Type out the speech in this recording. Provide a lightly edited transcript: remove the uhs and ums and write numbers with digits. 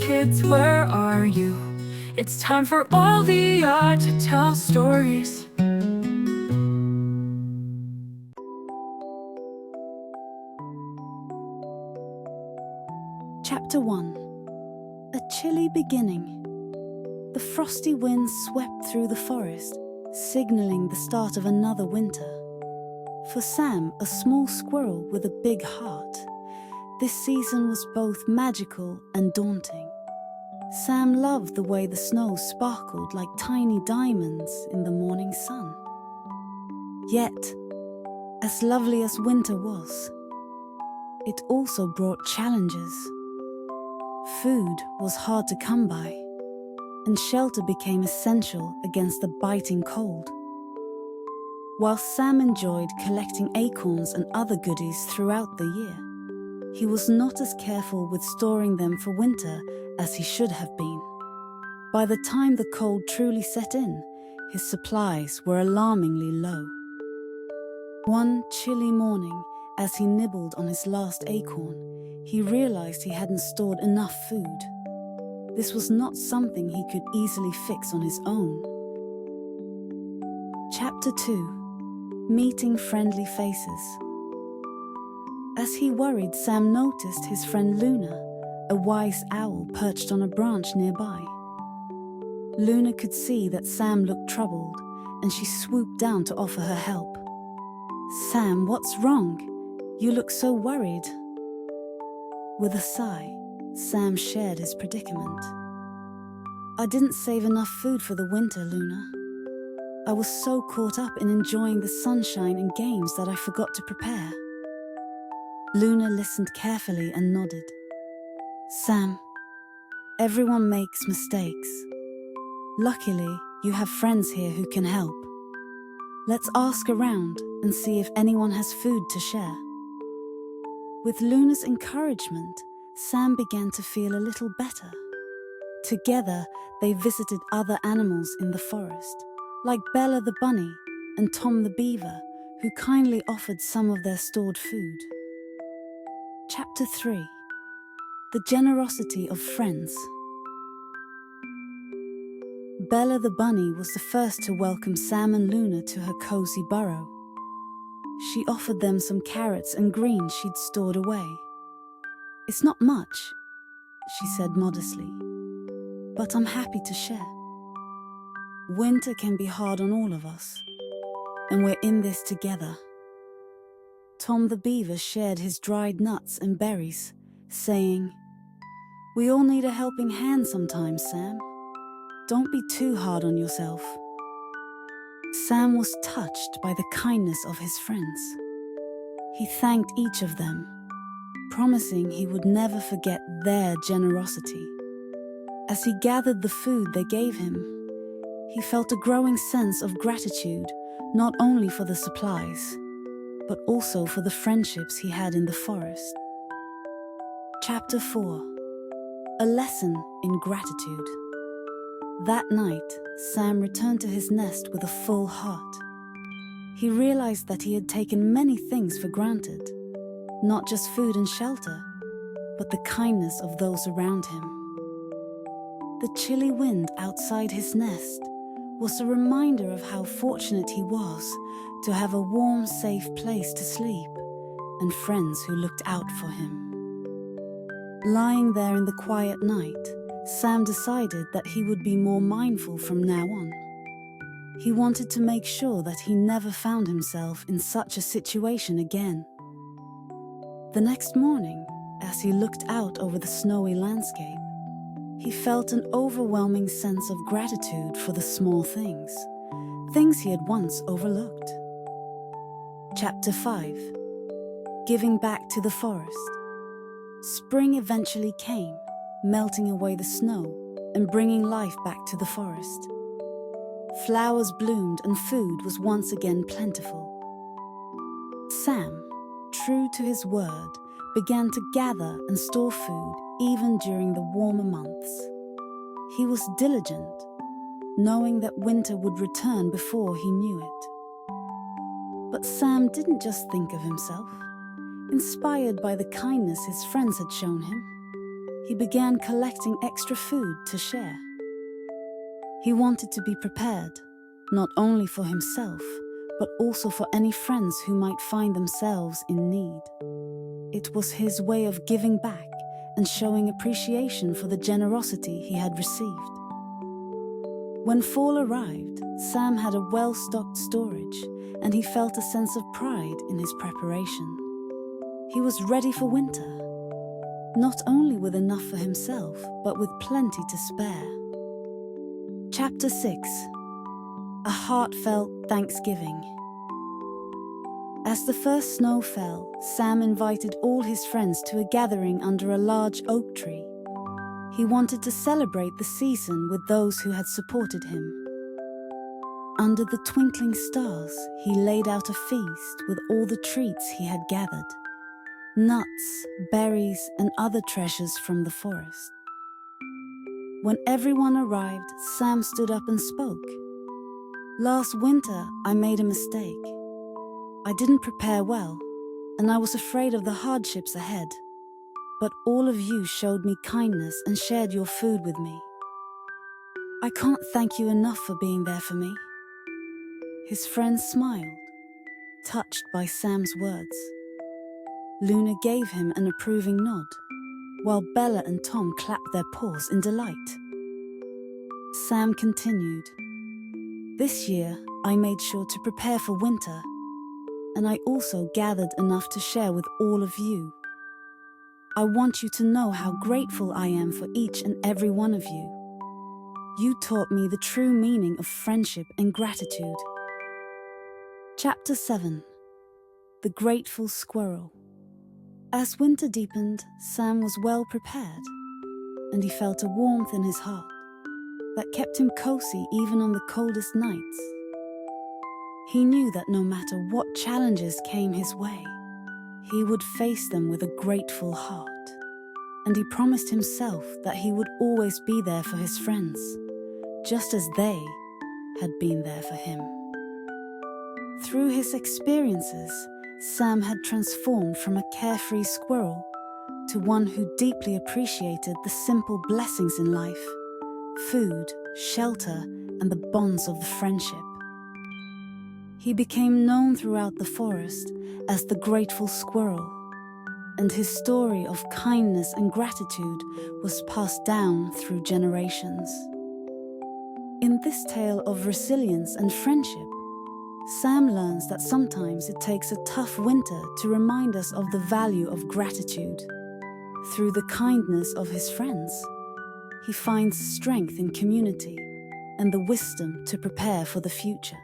kids, where are you? It's time for all the art to tell stories. Chapter 1. A chilly beginning. The frosty wind swept through the forest, signaling the start of another winter. For Sam, a small squirrel with a big heart, this season was both magical and daunting. Sam loved the way the snow sparkled like tiny diamonds in the morning sun. Yet, as lovely as winter was, it also brought challenges. Food was hard to come by, and shelter became essential against the biting cold. While Sam enjoyed collecting acorns and other goodies throughout the year, he was not as careful with storing them for winter as he should have been. By the time the cold truly set in, his supplies were alarmingly low. One chilly morning, as he nibbled on his last acorn, he realized he hadn't stored enough food. This was not something he could easily fix on his own. Chapter 2. Meeting Friendly Faces. As he worried, Sam noticed his friend Luna, a wise owl perched on a branch nearby. Luna could see that Sam looked troubled, and she swooped down to offer her help. "Sam, what's wrong? You look so worried." With a sigh, Sam shared his predicament. "I didn't save enough food for the winter, Luna. I was so caught up in enjoying the sunshine and games that I forgot to prepare." Luna listened carefully and nodded. "Sam, everyone makes mistakes. Luckily, you have friends here who can help. Let's ask around and see if anyone has food to share." With Luna's encouragement, Sam began to feel a little better. Together, they visited other animals in the forest, like Bella the bunny and Tom the beaver, who kindly offered some of their stored food. Chapter 3. The Generosity of Friends. Bella the bunny was the first to welcome Sam and Luna to her cozy burrow. She offered them some carrots and greens she'd stored away. "It's not much," she said modestly, "but I'm happy to share. Winter can be hard on all of us, and we're in this together." Tom the beaver shared his dried nuts and berries, saying, "We all need a helping hand sometimes, Sam. Don't be too hard on yourself." Sam was touched by the kindness of his friends. He thanked each of them, promising he would never forget their generosity. As he gathered the food they gave him, he felt a growing sense of gratitude, not only for the supplies, but also for the friendships he had in the forest. Chapter 4. A Lesson in Gratitude. That night, Sam returned to his nest with a full heart. He realized that he had taken many things for granted, not just food and shelter, but the kindness of those around him. The chilly wind outside his nest was a reminder of how fortunate he was to have a warm, safe place to sleep and friends who looked out for him. Lying there in the quiet night, Sam decided that he would be more mindful from now on. He wanted to make sure that he never found himself in such a situation again. The next morning, as he looked out over the snowy landscape, he felt an overwhelming sense of gratitude for the small things he had once overlooked. Chapter 5. Giving Back to the Forest. Spring eventually came, melting away the snow and bringing life back to the forest. Flowers bloomed and food was once again plentiful. Sam, true to his word, began to gather and store food even during the warmer months. He was diligent, knowing that winter would return before he knew it. But Sam didn't just think of himself. Inspired by the kindness his friends had shown him, he began collecting extra food to share. He wanted to be prepared, not only for himself, but also for any friends who might find themselves in need. It was his way of giving back and showing appreciation for the generosity he had received. When fall arrived, Sam had a well-stocked storage, and he felt a sense of pride in his preparation. He was ready for winter, not only with enough for himself, but with plenty to spare. Chapter 6. A Heartfelt Thanksgiving. As the first snow fell, Sam invited all his friends to a gathering under a large oak tree. He wanted to celebrate the season with those who had supported him. Under the twinkling stars, he laid out a feast with all the treats he had gathered: nuts, berries, and other treasures from the forest. When everyone arrived, Sam stood up and spoke. "Last winter, I made a mistake. I didn't prepare well, and I was afraid of the hardships ahead. But all of you showed me kindness and shared your food with me. I can't thank you enough for being there for me." His friends smiled, touched by Sam's words. Luna gave him an approving nod, while Bella and Tom clapped their paws in delight. Sam continued, "This year, I made sure to prepare for winter, and I also gathered enough to share with all of you. I want you to know how grateful I am for each and every one of you. You taught me the true meaning of friendship and gratitude." Chapter 7. The Grateful Squirrel. As winter deepened, Sam was well prepared, and he felt a warmth in his heart that kept him cozy even on the coldest nights. He knew that no matter what challenges came his way, he would face them with a grateful heart, and he promised himself that he would always be there for his friends, just as they had been there for him. Through his experiences, Sam had transformed from a carefree squirrel to one who deeply appreciated the simple blessings in life: food, shelter, and the bonds of the friendship. He became known throughout the forest as the Grateful Squirrel, and his story of kindness and gratitude was passed down through generations. In this tale of resilience and friendship, Sam learns that sometimes it takes a tough winter to remind us of the value of gratitude. Through the kindness of his friends, he finds strength in community and the wisdom to prepare for the future.